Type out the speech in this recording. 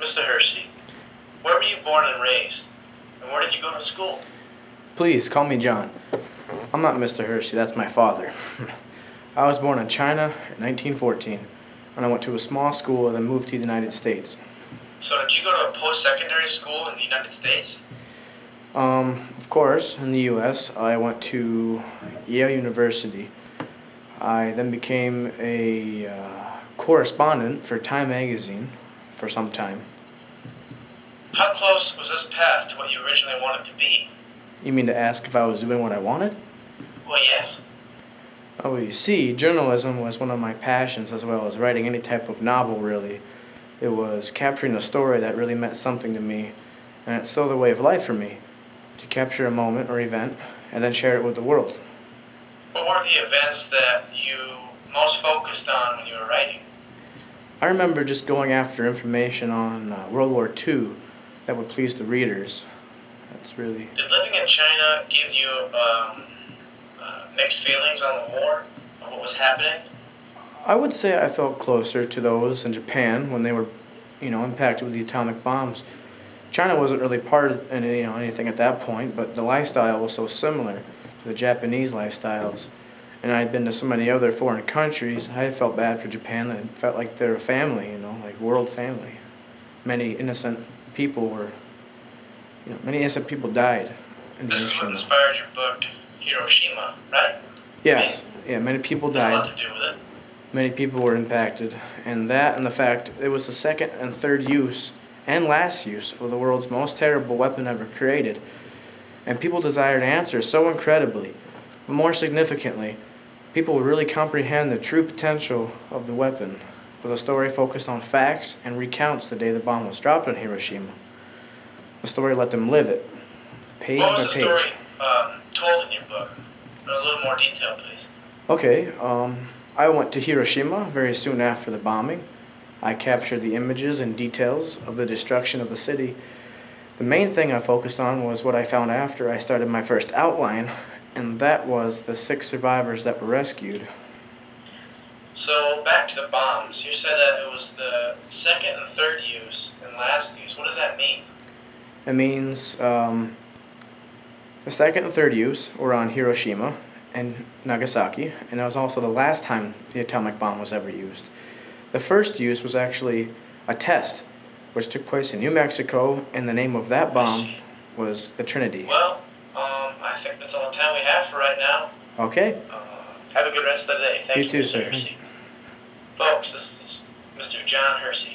Mr. Hersy, where were you born and raised? And where did you go to school? Please, call me John. I'm not Mr. Hersy, that's my father. I was born in China in 1914, and I went to a small school and then moved to the United States. So did you go to a post-secondary school in the United States? Of course, in the U.S., I went to Yale University. I then became a correspondent for Time magazine for some time. How close was this path to what you originally wanted to be? You mean to ask if I was doing what I wanted? Well, yes. Oh, you see, journalism was one of my passions, as well as writing any type of novel, really. It was capturing a story that really meant something to me, and it's still the way of life for me, to capture a moment or event and then share it with the world. What were the events that you most focused on when you were writing? I remember just going after information on World War II that would please the readers. That's really... Did living in China give you mixed feelings on the war, on what was happening? I would say I felt closer to those in Japan when they were, impacted with the atomic bombs. China wasn't really part of anything at that point, but the lifestyle was so similar to the Japanese lifestyles. And I'd been to so many other foreign countries, I felt bad for Japan. I felt like they're a family, like world family. Many innocent people died in This is what Hiroshima. inspired your book, Hiroshima, right? Yes, yeah, many people There's a died. lot to do with it. Many people were impacted, and that and the fact it was the second and third use and last use of the world's most terrible weapon ever created. And people desired answers so incredibly, but more significantly, people would really comprehend the true potential of the weapon, with a story focused on facts and recounts the day the bomb was dropped on Hiroshima. The story let them live it, page by What was the page. story told in your book? In a little more detail, please. Okay, I went to Hiroshima very soon after the bombing. I captured the images and details of the destruction of the city. The main thing I focused on was what I found after I started my first outline, and that was the 6 survivors that were rescued. So, back to the bombs. You said that it was the second and third use and last use. What does that mean? It means the second and third use were on Hiroshima and Nagasaki, and it was also the last time the atomic bomb was ever used. The first use was actually a test, which took place in New Mexico, and the name of that bomb was the Trinity. Well, I think that's all the time we have for right now. Okay. Have a good rest of the day. Thank You you, too, Mr. sir. Hersy. Folks, this is Mr. John Hersy.